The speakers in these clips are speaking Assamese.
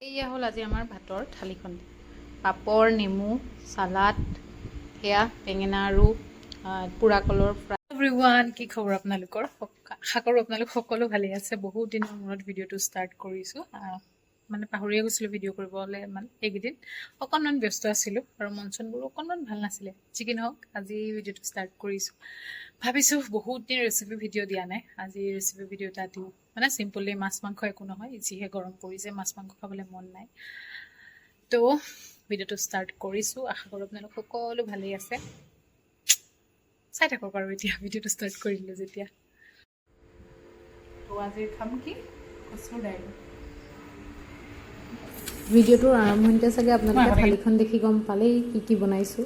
এয়া হ'ল আজি আমাৰ ভাতৰ থালিখন। পাপৰ, নেমু, চালাড, সেয়া বেঙেনা আৰু পোৰা কলৰ ফ্ৰাই। এভৰিৱান, কি খবৰ আপোনালোকৰ? আশা কৰোঁ আপোনালোক সকলো ভালে আছে। বহুত দিনৰ মূৰত ভিডিঅ'টো ষ্টাৰ্ট কৰিছোঁ। মানে পাহৰিয়ে গৈছিলোঁ ভিডিঅ' কৰিবলৈ। মানে এইকেইদিন অকণমান ব্যস্ত আছিলোঁ আৰু মন চনবোৰ অকণমান ভাল নাছিলে। যি কি নহওক আজি ভিডিঅ'টো ষ্টাৰ্ট কৰিছোঁ। ভাবিছোঁ বহুত দিন ৰেচিপি ভিডিঅ' দিয়া নাই, আজি ৰেচিপি ভিডিঅ' এটা দিওঁ। মানে চিম্পলি মাছ মাংস একো নহয়, যিহে গৰম পৰিছে মাছ মাংস খাবলৈ মন নাই। তো ভিডিঅ'টো ষ্টাৰ্ট কৰিছোঁ। আশা কৰোঁ আপোনালোক সকলো ভালেই আছে। চাই থাকক আৰু এতিয়া ভিডিঅ'টো ষ্টাৰ্ট কৰি দিলোঁ যেতিয়া। তো আজি খাম কি? কচুৰ দাইল। ভিডিঅ'টোৰ আৰম্ভণিতে চাগে আপোনালোকে থালিখন দেখি গম পালেই কি বনাইছোঁ।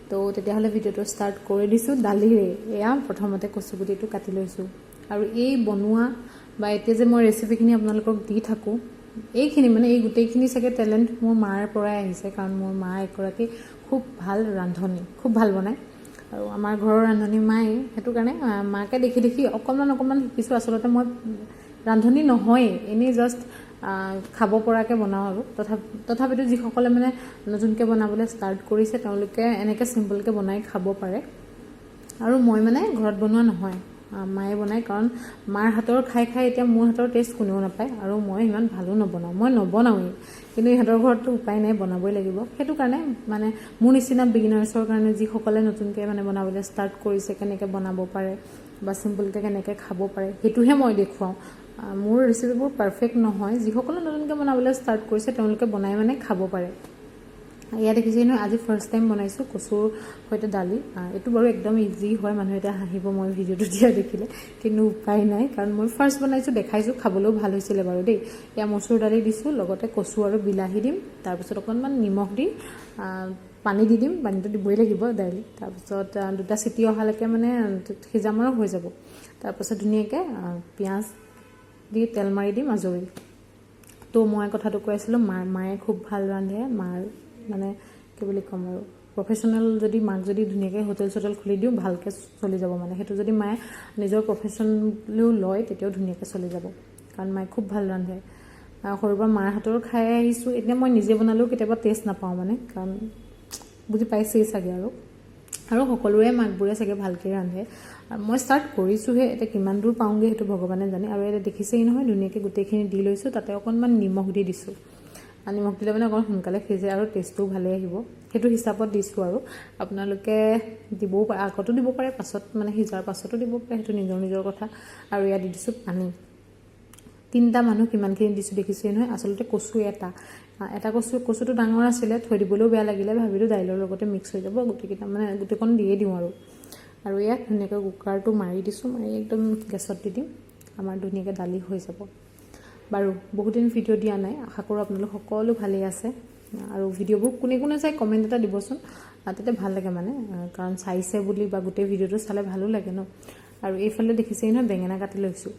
তো তেতিয়াহ'লে ভিডিঅ'টো ষ্টাৰ্ট কৰি দিছোঁ দালিৰে। এয়া প্ৰথমতে কচুগুটিটো কাটি লৈছোঁ। আৰু এই বনোৱা বা এতিয়া যে মই ৰেচিপিখিনি আপোনালোকক দি থাকোঁ, এইখিনি মানে এই গোটেইখিনি চাগে টেলেণ্ট মোৰ মাৰ পৰাই আহিছে। কাৰণ মোৰ মা এগৰাকী খুব ভাল ৰান্ধনী, খুব ভাল বনায়। আৰু আমাৰ ঘৰৰ ৰান্ধনী মায়ে, সেইটো কাৰণে মাকে দেখি দেখি অকণমান শিকিছোঁ। আচলতে মই ৰান্ধনী নহয়েই, এনেই জাষ্ট খাব পৰাকৈ বনাওঁ আৰু তথাপিতো যিসকলে মানে নতুনকৈ বনাবলৈ ষ্টাৰ্ট কৰিছে তেওঁলোকে এনেকৈ চিম্পলকৈ বনাই খাব পাৰে। আৰু মই মানে ঘৰত বনোৱা নহয়, মায়ে বনায়। কাৰণ মাৰ হাতৰ খাই এতিয়া মোৰ হাতৰ টেষ্ট কোনেও নাপায়। আৰু মই ইমান ভালো নবনাওঁ, মই নবনাওঁৱেই। কিন্তু ইহঁতৰ ঘৰততো উপায় নাই, বনাবই লাগিব। সেইটো কাৰণে মানে মোৰ নিচিনা বিগিনাৰ্ছৰ কাৰণে, যিসকলে নতুনকৈ মানে বনাবলৈ ষ্টাৰ্ট কৰিছে, কেনেকৈ বনাব পাৰে বা চিম্পলকৈ কেনেকৈ খাব পাৰে সেইটোহে মই দেখুৱাওঁ। মোৰ ৰেচিপিবোৰ পাৰফেক্ট নহয়। যিসকলে নতুনকৈ বনাবলৈ ষ্টাৰ্ট কৰিছে তেওঁলোকে বনাই মানে খাব পাৰে। এয়া দেখিছে নহয়, আজি ফাৰ্ষ্ট টাইম বনাইছোঁ কচুৰ সৈতে দালি। এইটো বাৰু একদম ইজি হয়, মানুহ এটা হাঁহিব মই ভিডিঅ'টো দিয়া দেখিলে, কিন্তু উপায় নাই। কাৰণ মই ফাৰ্ষ্ট বনাইছোঁ, দেখাইছোঁ, খাবলৈও ভাল হৈছিলে বাৰু দেই। এয়া মচুৰ দালি দিছোঁ, লগতে কচু আৰু বিলাহী দিম। তাৰপিছত অকণমান নিমখ দি পানী দি দিম, পানীটো দিবই লাগিব দাইল। তাৰপিছত 2টা চিটি অহালৈকে মানে সিজাম আৰু হৈ যাব। তাৰপিছত ধুনীয়াকৈ পিঁয়াজ দি তেল মাৰি দিম, আজৰি। তো মই কথাটো কৈ আছিলোঁ, মায়ে খুব ভাল ৰান্ধে। মাৰ মানে কি বুলি ক'ম আৰু, প্ৰফেশ্যনেল যদি মাক যদি ধুনীয়াকৈ হোটেল চোটেল খুলি দিওঁ ভালকৈ চলি যাব। মানে সেইটো যদি মায়ে নিজৰ প্ৰফেশ্যনেলিও লয় তেতিয়াও ধুনীয়াকৈ চলি যাব। কাৰণ মায়ে খুব ভাল ৰান্ধে। সৰুৰ পৰা মাৰ হাতৰ খাই আহিছোঁ। এতিয়া মই নিজে বনালেও কেতিয়াবা টেষ্ট নাপাওঁ মানে, কাৰণ বুজি পাইছেই চাগে। আৰু সকলোৰে মাকবোৰে চাগে ভালকৈ ৰান্ধে। মই ষ্টাৰ্ট কৰিছোঁহে, এতিয়া কিমান দূৰ পাওঁগৈ সেইটো ভগৱানে জানে। আৰু এতিয়া দেখিছেই নহয়, ধুনীয়াকৈ গোটেইখিনি দি লৈছোঁ। তাতে অকণমান নিমখ দি দিছোঁ। নিমখ দিলে মানে অকণমান সোনকালে সিজে আৰু টেষ্টটোও ভালেই আহিব। সেইটো হিচাপত দিছোঁ। আৰু আপোনালোকে দিবও পাৰে, আগতো দিব পাৰে, পাছত মানে সিজাৰ পাছতো দিব পাৰে, সেইটো নিজৰ কথা। আৰু ইয়াত দি দিছোঁ পানী। 3টা মানুহ কিমানখিনি দিছোঁ দেখিছেই নহয়। আচলতে কচু এটা কচুটো ডাঙৰ আছিলে, থৈ দিবলৈও বেয়া লাগিলে, ভাবিলোঁ দাইলৰ লগতে মিক্স হৈ যাব, গোটেইকেইটা মানে গোটেইকণ দিয়ে দিওঁ আৰু ইয়াত ধুনীয়াকৈ কুকাৰটো মাৰি দিছোঁ, মাৰি একদম গেছত দি দিম। আমাৰ ধুনীয়াকৈ দালি হৈ যাব। বাৰু বহুত দিন ভিডিঅ' দিয়া নাই, আশা কৰোঁ আপোনালোক সকলো ভালেই আছে। আৰু ভিডিঅ'বোৰ কোনে চাই কমেণ্ট এটা দিবচোন, তেতিয়া ভাল লাগে মানে। কাৰণ চাইছে বুলি বা গোটেই ভিডিঅ'টো চালে ভালো লাগে ন। আৰু এইফালে দেখিছেই নহয়, বেঙেনা কাটি লৈছোঁ।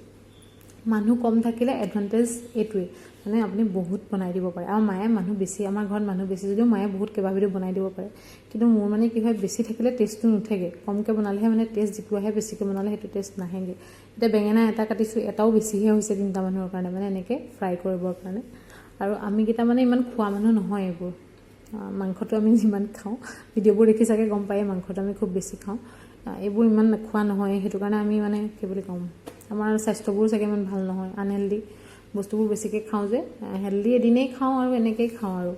মানুহ কম থাকিলে এডভান্টেজ এইটোৱে, মানে আপুনি বহুত বনাই দিব পাৰে। আৰু মায়ে মানুহ বেছি, আমাৰ ঘৰত মানুহ বেছি যদিও মায়ে বহুত কেইবাবিধো বনাই দিব পাৰে। কিন্তু মোৰ মানে কি হয়, বেছি থাকিলে টেষ্টটো নুঠেগৈ। কমকৈ বনালেহে মানে টেষ্ট যিটো আহে, বেছিকৈ বনালে সেইটো টেষ্ট নাহেগৈ। এতিয়া বেঙেনা এটা কাটিছোঁ, এটাও বেছিহে হৈছে 3টা মানুহৰ কাৰণে, মানে এনেকৈ ফ্ৰাই কৰিবৰ কাৰণে। আৰু আমিকেইটা মানে ইমান খোৱা মানুহ নহয় এইবোৰ। মাংসটো আমি যিমান খাওঁ, ভিডিঅ'বোৰ দেখি চাগে গম পায়েই, মাংসটো আমি খুব বেছি খাওঁ। এইবোৰ ইমান খোৱা নহয়, সেইটো কাৰণে আমি মানে কি বুলি ক'ম, আমাৰ স্বাস্থ্যবোৰ চাগে ইমান ভাল নহয়। আনহেল্ডি বস্তুবোৰ বেছিকৈ খাওঁ যে, হেল্ডি এদিনেই খাওঁ আৰু এনেকৈয়ে খাওঁ আৰু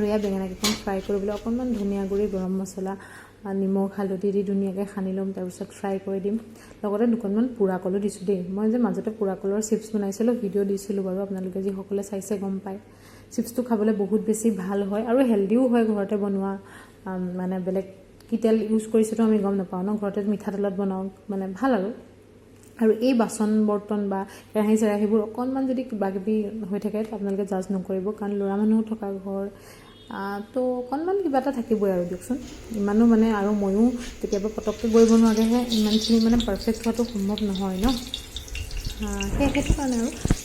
এয়া বেঙেনাকেইখন ফ্ৰাই কৰিবলৈ অকণমান ধনিয়া গুড়ি, গৰম মছলা, নিমখ, হালধি দি ধুনীয়াকৈ সানি ল'ম। তাৰপিছত ফ্ৰাই কৰি দিম। লগতে 2কণমান পোৰা কলো দিছোঁ দেই। মই যে মাজতে পোৰা কলৰ চিপছ বনাইছিলোঁ, ভিডিঅ' দিছিলোঁ বাৰু, আপোনালোকে যিসকলে চাইছে গম পায়। চিপছটো খাবলৈ বহুত বেছি ভাল হয় আৰু হেল্ডিও হয়। ঘৰতে বনোৱা, মানে বেলেগ কি তেল ইউজ কৰিছেতো আমি গম নাপাওঁ ন, ঘৰতে মিঠাতেলত বনাওঁ, মানে ভাল আৰু এই বাচন বৰ্তন বা কেৰাহী চেৰাহীবোৰ অকণমান যদি কিবাকিবি হৈ থাকে আপোনালোকে জাজ নকৰিব। কাৰণ ল'ৰা মানুহ থকা ঘৰ, তো অকণমান কিবা এটা থাকিবই আৰু দিয়কচোন। ইমানো মানে, আৰু ময়ো কেতিয়াবা পটককৈ কৰিব নোৱাৰিলেহে ইমানখিনি মানে পাৰফেক্ট হোৱাটো সম্ভৱ নহয় ন। সেইটো কাৰণে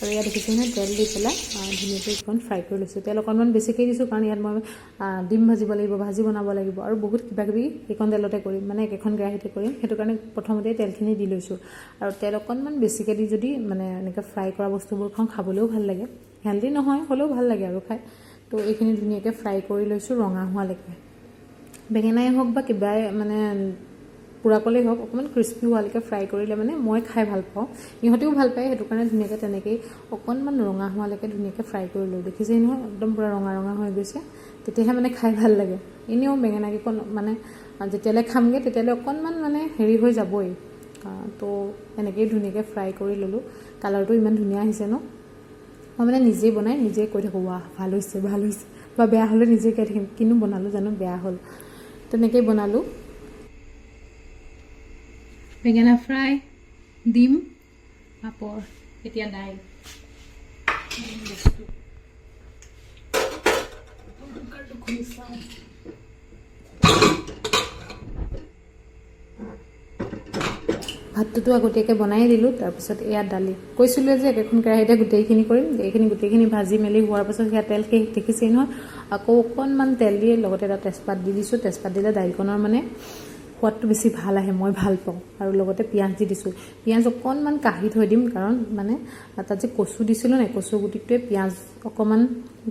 আৰু ইয়াত দেখিছোঁ নহয় তেল দি পেলাই ধুনীয়াকৈ এইখন ফ্ৰাই কৰি লৈছোঁ। তেল অকণমান বেছিকৈ দিছোঁ কাৰণ ইয়াত মই ডিম ভাজিব লাগিব, ভাজি বনাব লাগিব আৰু বহুত কিবাকিবি এইখন তেলতে কৰিম, মানে একেখন কেৰাহীতে কৰিম। সেইটো কাৰণে প্ৰথমতে তেলখিনি দি লৈছোঁ আৰু তেল অকণমান বেছিকৈ দি যদি মানে এনেকৈ ফ্ৰাই কৰা বস্তুবোৰ খাওঁ খাবলৈও ভাল লাগে, হেল্ডি নহয় হ'লেও ভাল লাগে আৰু খাই। তো এইখিনি ধুনীয়াকৈ ফ্ৰাই কৰি লৈছোঁ ৰঙা হোৱালৈকে। বেঙেনাই হওক বা কিবাই মানে পুৰা কলেই হওক অকণমান ক্ৰিস্পি হোৱালৈকে ফ্ৰাই কৰিলে মানে মই খাই ভাল পাওঁ, ইহঁতেও ভাল পায়। সেইটো কাৰণে ধুনীয়াকৈ তেনেকেই অকণমান ৰঙা হোৱালৈকে ধুনীয়াকৈ ফ্ৰাই কৰিলোঁ। দেখিছেই নহয় একদম পূৰা ৰঙা ৰঙা হৈ গৈছে, তেতিয়াহে মানে খাই ভাল লাগে। এনেও বেঙেনাকেইকণ মানে যেতিয়ালৈ খামগৈ তেতিয়ালৈ অকণমান মানে হেৰি হৈ যাবই। তো এনেকেই ধুনীয়াকৈ ফ্ৰাই কৰি ল'লোঁ। কালাৰটো ইমান ধুনীয়া আহিছে ন। মই মানে নিজেই বনাই নিজেই কৈ থাকোঁ ৱাহ ভাল হৈছে ভাল হৈছে, বা বেয়া হ'লে নিজেই কৈ থাকিম কিনো বনালোঁ জানো বেয়া হ'ল। তেনেকেই বনালোঁ। বেঙেনা ফ্ৰাই, ডিম, পাপৰ, এতিয়া দাইল। ভাতটোতো আগতীয়াকৈ বনাই দিলোঁ। তাৰপিছত এয়া দালি, কৈছিলোঁ যে একেখন কেৰাহীতে গোটেইখিনি কৰিম। এইখিনি গোটেইখিনি ভাজি মেলি হোৱাৰ পাছত সেয়া তেল শেষ দেখিছেই নহয়। আকৌ অকণমান তেল দি লগতে এটা তেজপাত দি দিছোঁ। তেজপাত দিলে দাইলকণৰ মানে সোৱাদটো বেছি ভাল আহে, মই ভাল পাওঁ। আৰু লগতে পিঁয়াজ দি দিছোঁ। পিঁয়াজ অকণমান কাঢ়ি থৈ দিম কাৰণ মানে তাত যে কচু দিছিলোঁ নাই, কচু গুটিটোৱে পিঁয়াজ অকণমান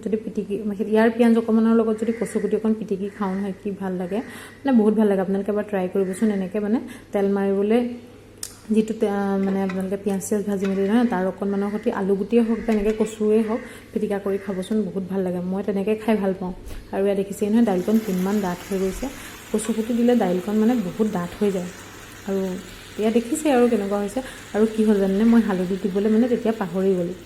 যদি পিটিকি ইয়াৰ পিঁয়াজ অকণমানৰ লগত যদি কচু গুটি অকণ পিটিকি খাওঁ নহয় কি ভাল লাগে, মানে বহুত ভাল লাগে। আপোনালোকে এবাৰ ট্ৰাই কৰিবচোন এনেকৈ মানে তেল মাৰিবলৈ যিটো মানে আপোনালোকে পিঁয়াজ চিয়াজ ভাজি মেলি নহয় তাৰ অকণমানৰ সৈতে আলু গুটিয়ে হওক বা এনেকৈ কচুৱে হওক পিটিকা কৰি খাবচোন, বহুত ভাল লাগে। মই তেনেকৈ খাই ভাল পাওঁ। আৰু ইয়াত দেখিছেই নহয় দাইলকণ কিমান ডাঠ হৈ গৈছে। কচু কুটি দিলে দাইলকণ মানে বহুত ডাঠ হৈ যায়। আৰু এতিয়া দেখিছে আৰু কেনেকুৱা হৈছে। আৰু কি হ'ল জানেনে, মই হালধি দিবলৈ মানে তেতিয়া পাহৰি গ'লোঁ।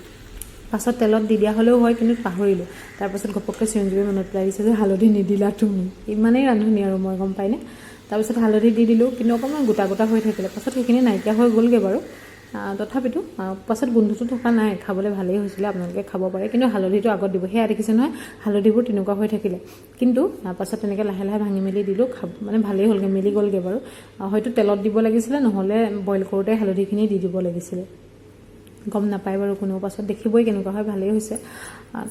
পাছত তেলত দি দিয়া হ'লেও হয়, কিন্তু পাহৰিলোঁ। তাৰপাছত ঘপককৈ চিৰঞ্জীৱে মনত পেলাই দিছে যে হালধি নিদিলা তুমি। ইমানেই ৰান্ধনি আৰু মই, গম পাইনে। তাৰপিছত হালধি দি দিলোঁ, কিন্তু অকণমান গোটা গোটা হৈ থাকিলে। পাছত সেইখিনি নাইকিয়া হৈ গ'লগৈ বাৰু। তথাপিতো পাছত গোন্ধটো থকা নাই, খাবলৈ ভালেই হৈছিলে। আপোনালোকে খাব পাৰে, কিন্তু হালধিটো আগত দিব। সেয়া দেখিছে নহয় হালধিবোৰ তেনেকুৱা হৈ থাকিলে। কিন্তু পাছত তেনেকৈ লাহে লাহে ভাঙি মেলি দিলোঁ, মানে ভালেই হ'লগৈ, মিলি গ'লগৈ বাৰু। হয়তো তেলত দিব লাগিছিলে, নহ'লে বইল কৰোঁতে হালধিখিনি দি দিব লাগিছিলে। গম নাপায় বাৰু কোনেও। পাছত দেখিবই কেনেকুৱা হয়, ভালেই হৈছে।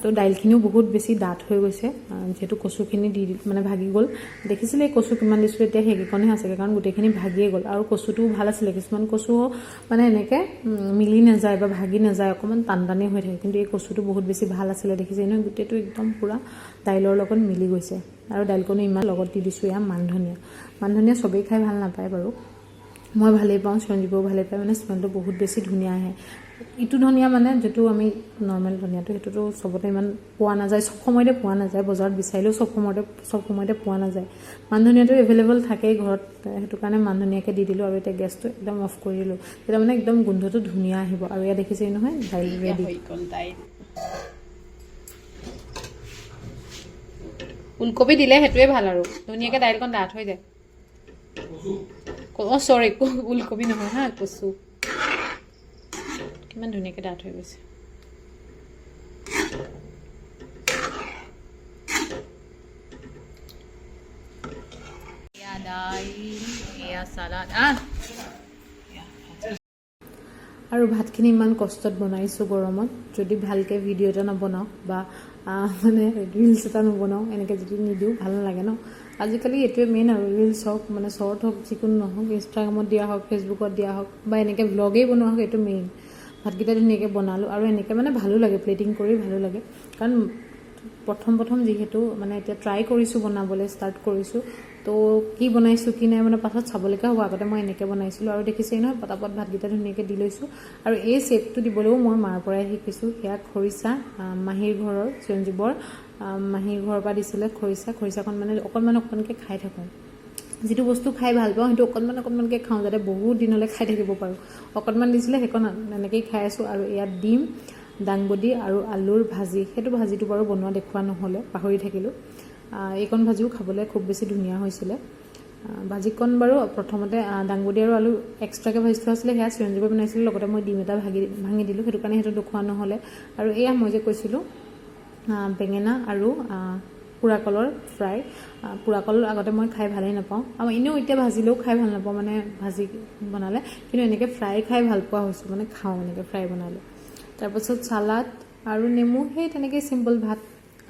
তো দাইলখিনিও বহুত বেছি ডাঠ হৈ গৈছে, যিহেতু কচুখিনি দি মানে ভাগি গ'ল। দেখিছিলে কচু কিমান দিছিলোঁ, এতিয়া সেইকেইকণহে আছেগৈ কাৰণ গোটেইখিনি ভাগিয়ে গ'ল। আৰু কচুটোও ভাল আছিলে। কিছুমান কচু মানে এনেকৈ মিলি নাযায় বা ভাগি নাযায়, অকণমান টান টানেই হৈ থাকে। কিন্তু এই কচুটো বহুত বেছি ভাল আছিলে। দেখিছে নহয় গোটেইটো একদম পূৰা দাইলৰ লগত মিলি গৈছে। আৰু দাইলকণো ইমান লগত দি দিছোঁ এয়া মানধনিয়া। মানধনিয়া চবেই খাই ভাল নাপায় বাৰু, মই ভালেই পাওঁ, চিৰঞ্জীৱেও ভালেই পায়। মানে স্মেলটো বহুত বেছি ধুনীয়া আহে। ইটো ধনিয়া মানে যিটো আমি নৰ্মেল ধনিয়াটো সেইটোতো চবতে ইমান পোৱা নাযায়, চব সময়তে পোৱা নাযায়। বজাৰত বিচাৰিলেও চব সময়তে পোৱা নাযায়। মানধনিয়াটো এভেইলেবল থাকেই ঘৰত, সেইটো কাৰণে মানধনিয়াকৈ দি দিলোঁ। আৰু এতিয়া গেছটো একদম অফ কৰি দিলোঁ, তেতিয়া মানে একদম গোন্ধটো ধুনীয়া আহিব। আৰু ইয়াত দেখিছেই নহয় দাইল ৰেডি। ওলকবি দিলে সেইটোৱে ভাল, আৰু ধুনীয়াকৈ দাইলকণ ডাঠ হৈ যায়। চৰি ওলকবি নহয় হা, কচু কিমান ধুনীয়াকৈ ডাঠ হৈ গৈছে। এয়া দাইল, এয়া চালাড। আৰু ভাতখিনি ইমান কষ্টত বনাইছোঁ গৰমত, যদি ভালকৈ ভিডিঅ' এটা নবনাওঁ বা মানে ৰিলছ এটা নবনাওঁ, এনেকৈ যদি নিদিওঁ ভাল নালাগে ন। আজিকালি এইটোৱে মেইন আৰু, ৰিলছ হওক মানে শ্বৰ্ট হওক যিকোনো নহওক, ইনষ্টাগ্ৰামত দিয়া হওক, ফেচবুকত দিয়া হওক বা এনেকৈ ব্লগেই বনোৱা হওক, এইটো মেইন। ভাতকেইটা ধুনীয়াকৈ বনালোঁ আৰু এনেকৈ মানে ভালো লাগে, প্লেটিং কৰি ভালো লাগে। কাৰণ প্ৰথম যিহেতু মানে এতিয়া ট্ৰাই কৰিছোঁ বনাবলৈ, ষ্টাৰ্ট কৰিছোঁ। তো কি বনাইছোঁ কি নাই মানে পাছত চাবলৈকে হ'ব। আগতে মই এনেকৈ বনাইছিলোঁ। আৰু দেখিছেই নহয় পটাপট ভাতকেইটা ধুনীয়াকৈ দি লৈছোঁ। আৰু এই চেপটো দিবলৈও মই মাৰ পৰাই শিকিছোঁ। সেয়া খৰিচা, মাহীৰ ঘৰৰ, চিৰঞ্জীৱৰ মাহীৰ ঘৰৰ পৰা দিছিলে খৰিচাখন মানে অকণমানকৈ খাই থাকোঁ। যিটো বস্তু খাই ভাল পাওঁ সেইটো অকণমানকৈ খাওঁ, যাতে বহুত দিনলৈ খাই থাকিব পাৰোঁ। অকণমান দিছিলে, সেইকণ এনেকৈয়ে খাই আছোঁ। আৰু ইয়াত ডিম, দাংবডি আৰু আলুৰ ভাজি, সেইটো ভাজিটো বাৰু বনোৱা দেখুওৱা নহ'লে, পাহৰি থাকিলোঁ। এইকণ ভাজিও খাবলৈ খুব বেছি ধুনীয়া হৈছিলে। ভাজিকণ বাৰু প্ৰথমতে দাংবডি আৰু আলু এক্সট্ৰাকৈ ভাজি থোৱা আছিলে, সেয়া চিৰঞ্জীৱে বনাইছিলোঁ। লগতে মই ডিম এটা ভাঙি দিলোঁ, সেইটো কাৰণে সেইটো দেখুওৱা নহ'লে। আৰু এয়া মই যে কৈছিলোঁ বেঙেনা আৰু পোৰা কলৰ ফ্ৰাই। পোৰা কল আগতে মই খাই ভালেই নাপাওঁ, আৰু এনেও এতিয়া ভাজিলেও খাই ভাল নাপাওঁ, মানে ভাজি বনালে, কিন্তু এনেকৈ ফ্ৰাই খাই ভাল পোৱা হৈছোঁ, মানে খাওঁ এনেকৈ ফ্ৰাই বনালে। তাৰপাছত চালাড আৰু নেমু, সেই তেনেকৈ চিম্পল ভাত,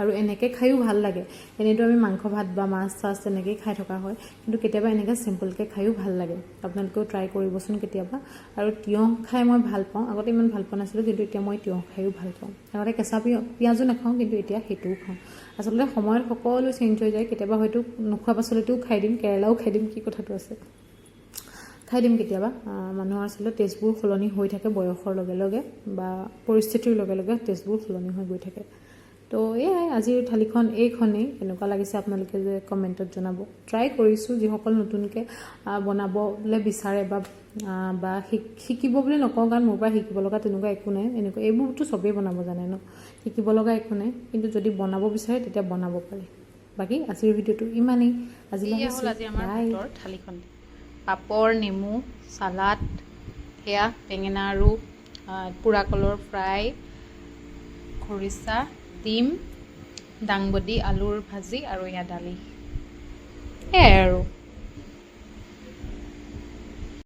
আৰু এনেকৈ খায়ো ভাল লাগে। এনেইতো আমি মাংস ভাত বা মাছ চাছ তেনেকেই খাই থকা হয়, কিন্তু কেতিয়াবা এনেকৈ চিম্পলকৈ খায়ো ভাল লাগে। আপোনালোকেও ট্ৰাই কৰিবচোন কেতিয়াবা। আৰু তিয়ঁহ খাই মই ভাল পাওঁ, আগতে ইমান ভাল পোৱা নাছিলোঁ, কিন্তু এতিয়া মই তিয়ঁহ খায়ো ভাল পাওঁ। আগতে কেঁচা পিঁয়াজো নাখাওঁ, কিন্তু এতিয়া সেইটোও খাওঁ। আচলতে সময়ত সকলো চেঞ্জ হৈ যায়, কেতিয়াবা হয়তো নোখোৱা পাচলিটোও খাই দিম, কেৰেলাও খাই দিম, কি কথাটো আছে, খাই দিম কেতিয়াবা। মানুহৰ আচলতে টেষ্টবোৰ সলনি হৈ থাকে বয়সৰ লগে লগে, বা পৰিস্থিতিৰ লগে লগে টেষ্টবোৰ সলনি হৈ গৈ থাকে। তো এয়াই আজিৰ থালিখন এইখনেই। কেনেকুৱা লাগিছে আপোনালোকে যে কমেণ্টত জনাব। ট্ৰাই কৰিছোঁ, যিসকল নতুনকৈ বনাবলৈ বিচাৰে বা শিকিব বুলি নকওঁ, কাৰণ মোৰ পৰা শিকিব লগা তেনেকুৱা একো নাই। এইবোৰতো চবেই বনাব জানে ন, শিকিব লগা একো নাই, কিন্তু যদি বনাব বিচাৰে তেতিয়া বনাব পাৰে। বাকী আজিৰ ভিডিঅ'টো ইমানেই। আজিলৈ হ'ল আজি আমাৰ ভাতৰ থালিখন। পাপৰ, নেমু, চালাড, সেয়া বেঙেনা আৰু পোৰা কলৰ ফ্ৰাই, খৰিচা, ডিম, দাংবডি, আলুৰ ভাজি, আৰু এয়া দালি, সেয়াই আৰু।